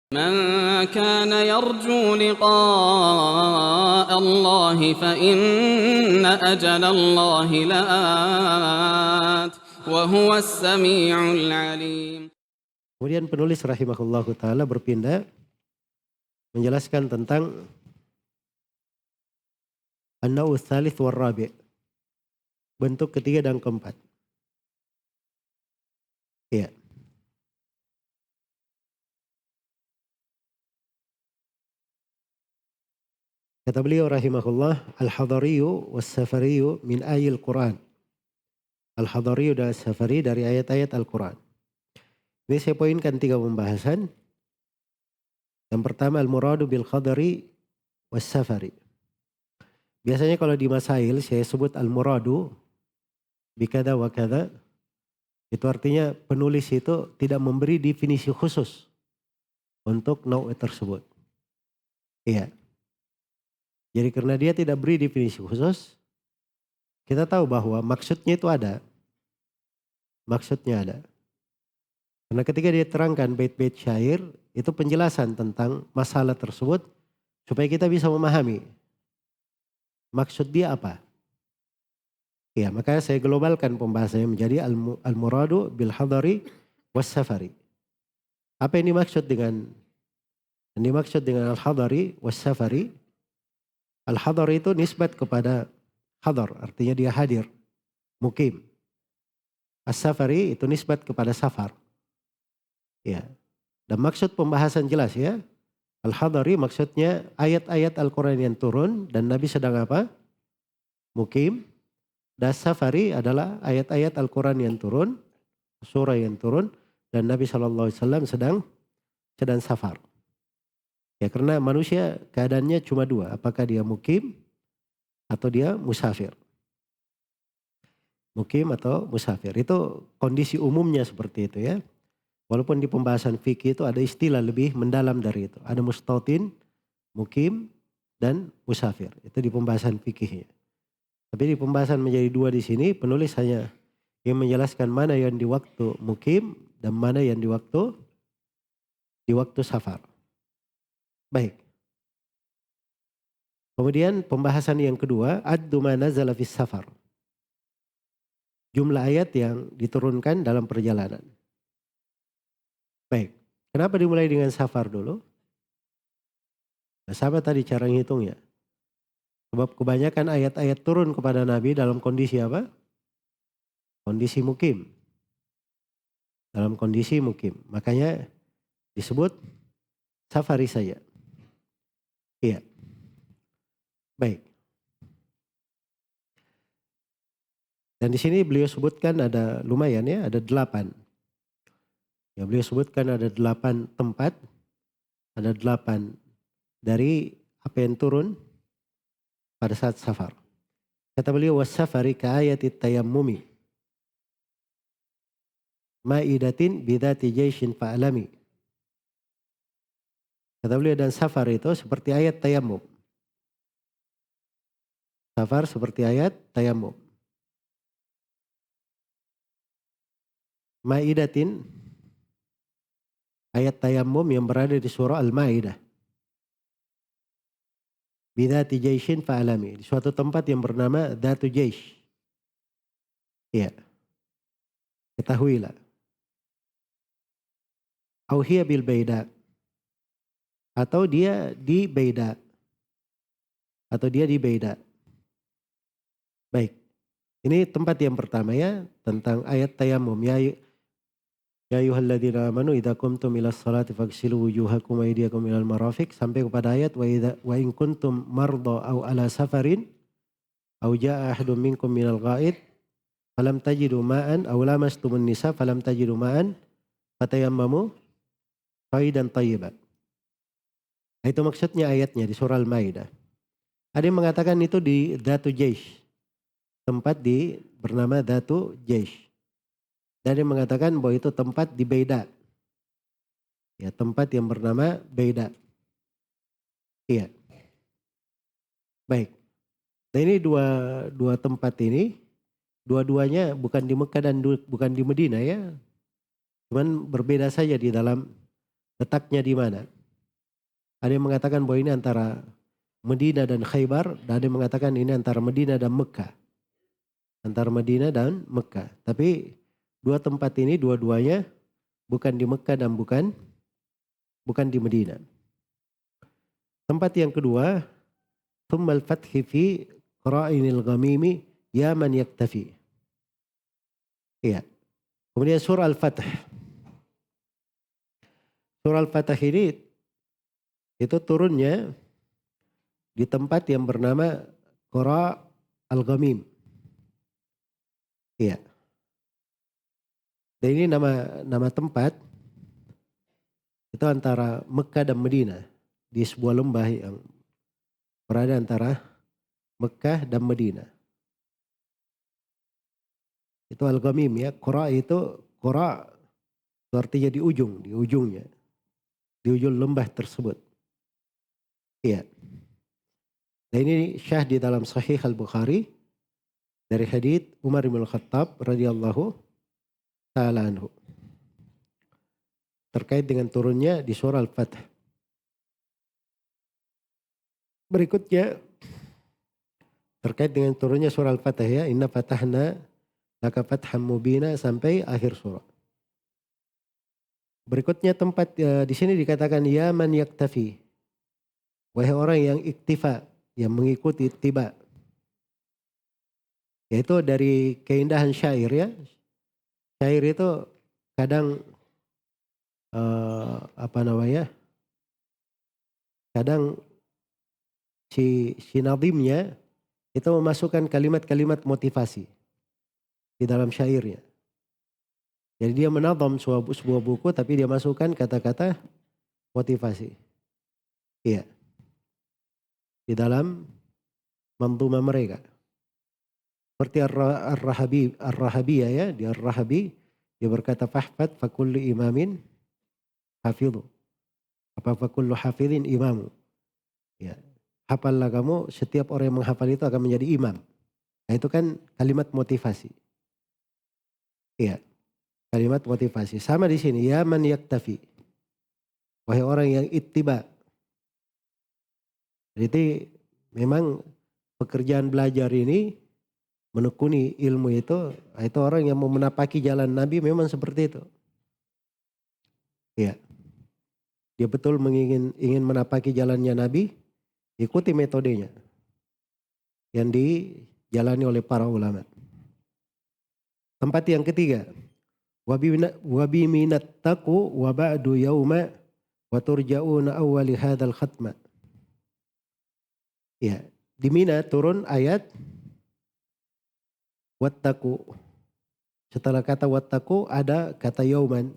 من كان يرجو لقاء الله فإن أجل الله لآت وهو السميع العليم. Kemudian penulis rahimahullahu ta'ala berpindah menjelaskan tentang an-naw' ats-tsalits war rabi', bentuk ketiga dan keempat. Ya. Kata beliau rahimahullah, al-hadariyu was-safariyu min ayil Qur'an. Al-hadariyu dan as-safari dari ayat-ayat Al-Quran. Ini saya poinkan 3 pembahasan. Yang pertama al-muradu bil khadari was-safari. Biasanya kalau di masail saya sebut al-muradu bikada wa kada. Itu artinya penulis itu tidak memberi definisi khusus untuk naw' tersebut. Iya. Jadi karena dia tidak beri definisi khusus, kita tahu bahwa maksudnya itu ada. Maksudnya ada. Karena ketika dia terangkan bait-bait syair, itu penjelasan tentang masalah tersebut supaya kita bisa memahami maksud dia apa. Ya, makanya saya globalkan pembahasannya menjadi al-muradu bil hadari was safari. Apa yang dimaksud dengan al-hadari was safari? Al-hadar itu nisbat kepada hadar, artinya dia hadir, mukim. As-safari itu nisbat kepada safar. Ya. Dan maksud pembahasan jelas ya. Al-hadari maksudnya ayat-ayat Al-Quran yang turun dan Nabi sedang apa? Mukim. Dan safari adalah ayat-ayat Al-Quran yang turun, surah yang turun dan Nabi SAW sedang safar. Ya karena manusia keadaannya cuma 2. Apakah dia mukim atau dia musafir. Mukim atau musafir. Itu kondisi umumnya seperti itu ya. Walaupun di pembahasan fikih itu ada istilah lebih mendalam dari itu. Ada mustautin, mukim, dan musafir. Itu di pembahasan fikihnya. Tapi di pembahasan menjadi 2 di sini penulis hanya yang menjelaskan mana yang di waktu mukim dan mana yang di waktu safar. Baik. Kemudian pembahasan yang kedua, addu ma nazala fis safar. Jumlah ayat yang diturunkan dalam perjalanan. Baik. Kenapa dimulai dengan safar dulu? Nah, sama tadi cara ngitungnya. Sebab kebanyakan ayat-ayat turun kepada Nabi dalam kondisi apa? Kondisi mukim. Dalam kondisi mukim. Makanya disebut safari saja. Iya. Baik. Dan di sini beliau sebutkan ada lumayan ya, ada 8. Ya beliau sebutkan ada 8 tempat, ada 8 dari apa yang turun pada saat safar. Kata beliau was-safari ka ayatit tayammumi. Ma'idatin bidati jaishin fa'alami. Kata beliau dan safar itu seperti ayat tayammum. Safar seperti ayat tayammum. Ma'idatin, ayat tayammum yang berada di surah Al-Ma'idah. Bidati jaishin fa'alami. Di suatu tempat yang bernama Dhatu Jaish. Iya. Ketahuilah. Auhiya bil Baida. Atau dia di Baida. Baik. Ini tempat yang pertama ya. Tentang ayat tayammum. Ya ayyuhalladzina amanu idza qumtum ilas salati faghsilu wujuhakum wa aydiyakum ilal marafiq sampai kepada ayat wa in kuntum marda aw ala safarin aw jaa ahadun minkum minal ghaid falam tajidu ma'an aw lamastumun nisa falam tajidu ma'an fatayammamu faidan thayyiban. Itu maksudnya ayatnya di surah Al-Maidah. Ada yang mengatakan itu di Dhatu Jaish. Tempat bernama Dhatu Jaish. Dan yang mengatakan bahwa itu tempat di Baida. Ya, tempat yang bernama Baida. Iya. Baik. Nah ini dua tempat ini, dua-duanya bukan di Mekah dan bukan di Medina ya. Cuman berbeda saja di dalam letaknya di mana. Ada yang mengatakan bahwa ini antara Medina dan Khaybar, dan ada yang mengatakan ini antara Medina dan Mekah. Antara Medina dan Mekah. Tapi dua tempat ini dua-duanya bukan di Mekah dan bukan di Medina. Tempat yang kedua, thummal fathi fi qara'inil ghamimi ya man yaktafi. Iya. Kemudian surah Al-Fath. Surah Al-Fath ini itu turunnya di tempat yang bernama Qura Al-Ghamim. Iya. Dan ini nama tempat itu antara Mekah dan Medina, di sebuah lembah yang berada antara Mekah dan Medina. Itu Al-Ghamim ya. Qura itu artinya di ujungnya. Di ujung lembah tersebut. Iya. Dan ini syah di dalam Sahih Al-Bukhari dari hadits Umar bin Khattab radhiyallahu ta'ala anhu. Terkait dengan turunnya di surah Al-Fath. Berikutnya terkait dengan turunnya surah Al-Fath ya. Inna fatahna laka fatham mubina sampai akhir surah. Berikutnya tempat di sini dikatakan ya man yaktafi. Wahai orang yang iktifa, yang mengikuti tiba. Yaitu dari keindahan syair ya. Syair itu kadang kadang si nadhimnya itu memasukkan kalimat-kalimat motivasi di dalam syairnya. Jadi dia menadham sebuah buku tapi dia masukkan kata-kata motivasi. Iya. Di dalam manzumah mereka. Seperti Ar-Rahabiyah ya, di Ar-Rahabi dia berkata fahfad fa kullu imamin hafidhu. Apa fa kullu hafidhin imamu. Ya. Hafallah kamu, setiap orang yang menghafal itu akan menjadi imam. Nah itu kan kalimat motivasi. Iya. Kalimat motivasi. Sama di sini, ya man yaktafi. Wahai orang yang ittiba. Jadi memang pekerjaan belajar ini menekuni ilmu itu orang yang mau menapaki jalan Nabi memang seperti itu. Iya. Dia betul ingin menapaki jalannya Nabi, ikuti metodenya yang dijalani oleh para ulama. Tempat yang ketiga, wabi minat taku wa ba'du yauma wa turja'una awwali hadzal khatma. Ya, di Mina turun ayat wattaku. Setelah kata wattaku ada kata yauman.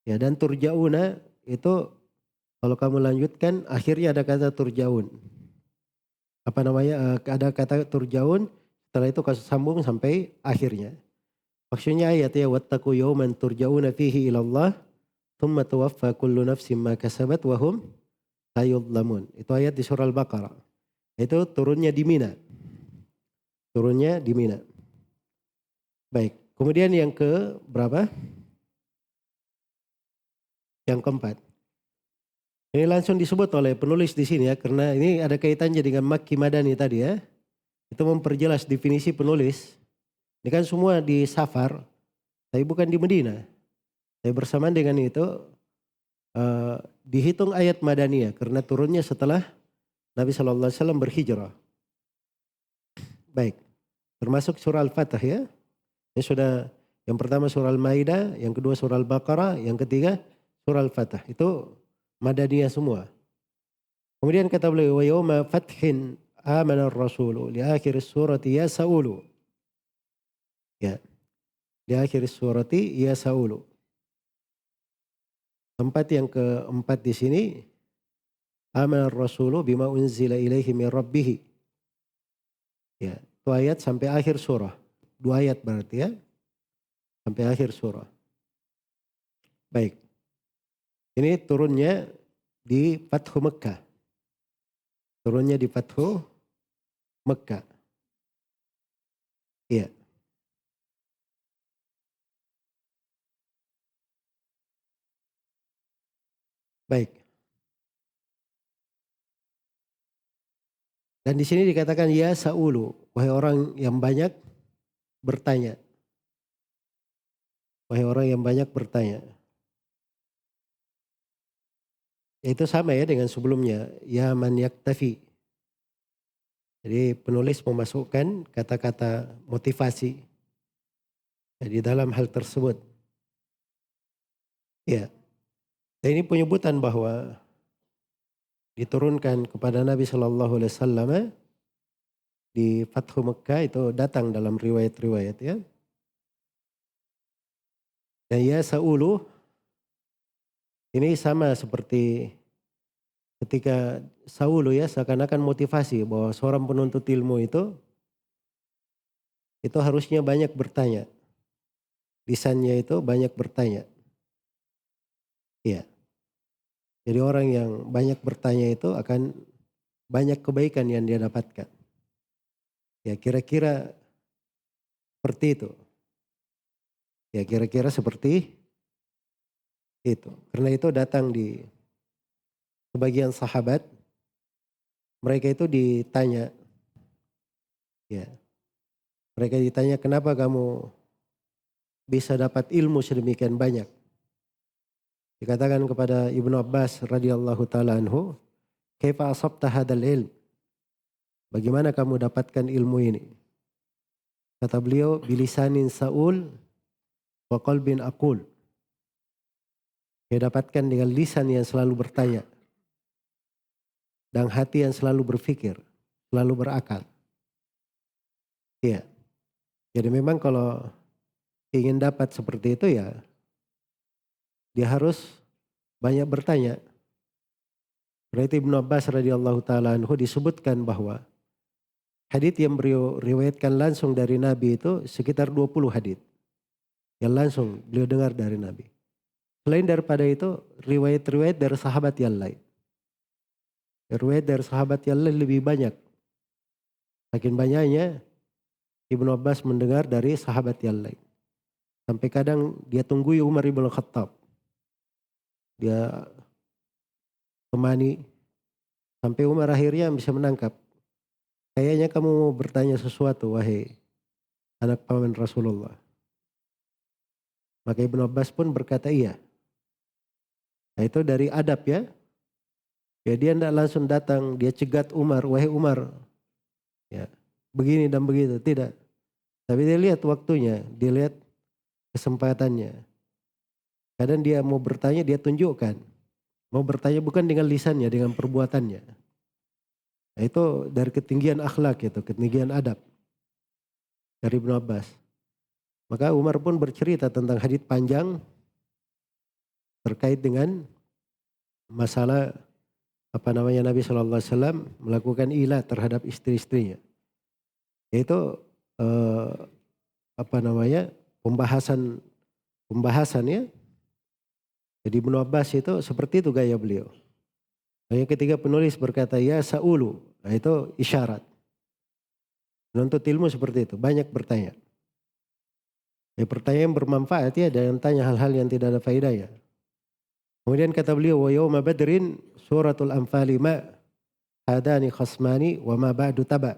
Ya, dan turja'una itu kalau kamu lanjutkan akhirnya ada kata turja'un. Apa namanya? Ada kata turja'un, setelah itu kasus sambung sampai akhirnya. Maksudnya ayat ya wattaqu yawman turja'una fihi ila Allah thumma tuwaffa kullu nafsin ma kasabat wa hum la yudhlamun. Itu ayat di surah Al-Baqarah. Itu turunnya di Mina. Turunnya di Mina. Baik, kemudian yang ke berapa? Yang keempat. Ini langsung disebut oleh penulis di sini ya, karena ini ada kaitannya dengan Makki Madani tadi ya. Itu memperjelas definisi penulis. Ini kan semua di Safar, tapi bukan di Medina. Tapi bersamaan dengan itu dihitung ayat Madaniyah karena turunnya setelah Nabi SAW berhijrah. Baik, termasuk surah Al-Fatah ya. Ini sudah yang pertama surah Al-Maidah, yang kedua surah Al-Baqarah, yang ketiga surah Al-Fatah. Itu Madaniyah semua. Kemudian kata beliau, wa yawma fathin amana ar-rasulu li akhir surati ya Saulu. Ya. Di akhir surati ya Saulu. Tempat yang keempat di sini amana ar-rasulu bima unzila ilaihi min rabbih. Ya, itu ayat sampai akhir surah. 2 ayat berarti ya. Sampai akhir surah. Baik. Ini turunnya di Fathu Mekah. Turunnya di Fathu Mekah. Iya. Baik. Dan di sini dikatakan ya sa'ulu, wahai orang yang banyak bertanya. Wahai orang yang banyak bertanya. Itu sama ya dengan sebelumnya, ya man yaktafi. Jadi penulis memasukkan kata-kata motivasi di dalam hal tersebut. Ya, dan ini penyebutan bahwa diturunkan kepada Nabi Shallallahu Alaihi Wasallam di Fathu Mekah itu datang dalam riwayat-riwayat ya. Dan ya sa'ulu ini sama seperti ketika Saulu ya seakan-akan motivasi bahwa seorang penuntut ilmu itu harusnya banyak bertanya. Lisannya itu banyak bertanya. Iya. Jadi orang yang banyak bertanya itu akan banyak kebaikan yang dia dapatkan. Ya kira-kira seperti itu. Ya kira-kira seperti itu. Karena itu datang di sebagian sahabat, mereka itu ditanya, ya, mereka ditanya kenapa kamu bisa dapat ilmu sedemikian banyak. Dikatakan kepada Ibnu Abbas radhiyallahu taala anhu, "Kaifa asabta hadzal ilm?" Bagaimana kamu dapatkan ilmu ini? Kata beliau, "Bilisanin saul wa qalbin aqul." Dia dapatkan dengan lisan yang selalu bertanya dan hati yang selalu berpikir, selalu berakal. Iya. Jadi memang kalau ingin dapat seperti itu ya dia harus banyak bertanya. Berarti Ibnu Abbas radhiyallahu taala anhu disebutkan bahwa hadits yang beliau riwayatkan langsung dari Nabi itu sekitar 20 hadits yang langsung beliau dengar dari Nabi. Selain daripada itu riwayat-riwayat dari sahabat yang lain. Riwayat dari sahabat yang lain lebih banyak. Saking banyaknya Ibnu Abbas mendengar dari sahabat yang lain. Sampai kadang dia tunggui Umar ibn Khattab. Dia temani sampai Umar akhirnya bisa menangkap. Kayaknya kamu mau bertanya sesuatu wahai anak paman Rasulullah. Maka Ibnu Abbas pun berkata iya. Nah itu dari adab ya. Ya dia tidak langsung datang, dia cegat Umar, wahai Umar. Ya, begini dan begitu, tidak. Tapi dia lihat waktunya, dia lihat kesempatannya. Kadang dia mau bertanya, dia tunjukkan. Mau bertanya bukan dengan lisannya, dengan perbuatannya. Nah, itu dari ketinggian akhlak itu, ketinggian adab. Dari Ibnu Abbas. Maka Umar pun bercerita tentang hadits panjang terkait dengan masalah Nabi Shallallahu Alaihi Wasallam melakukan ilah terhadap istri-istrinya. Yaitu pembahasan ya. Jadi Ibnu Abbas itu seperti itu gaya beliau. Hanya ketika penulis berkata ya sa'ulu, nah itu isyarat. Menuntut ilmu seperti itu, banyak bertanya. Ya, pertanyaan bermanfaat ya, dan tanya hal-hal yang tidak ada faedahnya. Kemudian kata beliau wa yauma badrin suratul anfal ma hadani khasmani wa ma ba'du taba.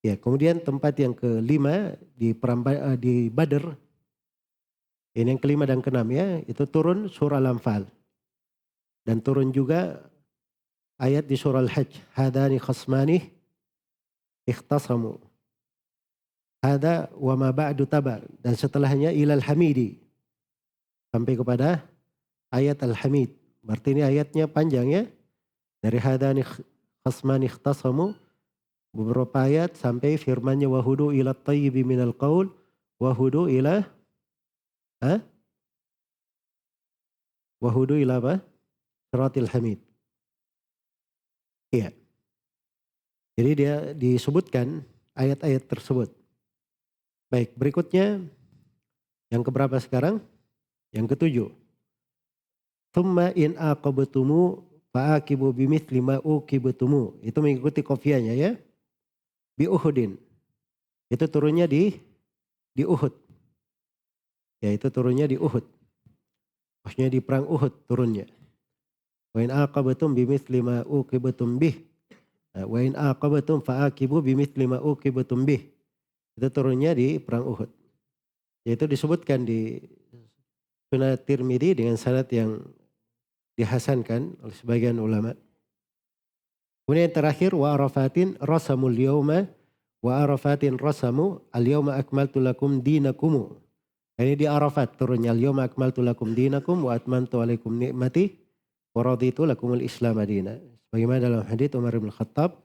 Ya, kemudian tempat yang kelima di Badr. Ini yang kelima dan keenam ya, itu turun surah Al-Anfal. Dan turun juga ayat di surah Al-Hajj, hadani khasmani ikhtasamu. Hada wa ma ba'du taba, dan setelahnya ilal hamidi. Sampai kepada ayat Al-Hamid. Berarti ini ayatnya panjang ya. Dari hadani khasmani ikhtasamu beberapa ayat sampai firmannya wahudu ila tayyibi minal qaul wahudu ila wahudu ila apa? Siratil hamid. Iya. Jadi dia disebutkan ayat-ayat tersebut. Baik, berikutnya yang keberapa sekarang? Yang ketujuh. Tsumma in aqabtumu fa'aqibu bimithli ma uqibtumu. Itu mengikuti kofianya ya. Bi Uhudin. Itu turunnya di Uhud. Ya itu turunnya di Uhud. Maksudnya di perang Uhud turunnya. Wa in aqabtum bimithli ma uqibtum bih Wa in aqabatum fa'aqibu bimithli ma uqibatum bih. Itu turunnya di perang Uhud. Yaitu disebutkan di Sunan Tirmidzi dengan sanad yang dihasankan oleh sebagian ulama. Kemudian yang terakhir wa arafatin rasamul yauma wa arafatin rasamu al yauma akmaltu lakum dinakum. Ini di Arafat turunnya al yauma akmaltu lakum dinakum wa atmamtu alaikum ni'mati wa raditu lakumul Islam madina. Bagaimana dalam hadits Umar bin Khattab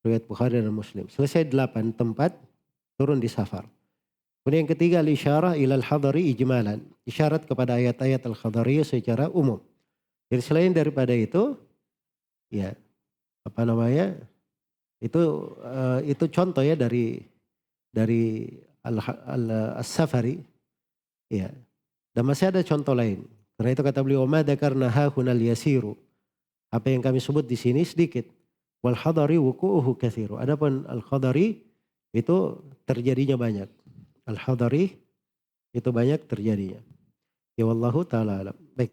riwayat Bukhari dan Muslim. Selesai 8 tempat turun di Safar. Kemudian yang ketiga al-isyarah ilal hadari ijmalan. Isyarat kepada ayat-ayat al-hadariyah secara umum. Jadi selain daripada itu, ya apa namanya, itu contoh ya dari al-safari, ya. Dan masih ada contoh lain. Karena itu kata beliau, ma dzakarna hahunal yasiru. Apa yang kami sebut di sini sedikit. Wal hadari wuqu'uhu katsiru. Adapun al-hadari itu terjadinya banyak. Al-hadari itu banyak terjadinya. Ya wallahu taala alam. Baik.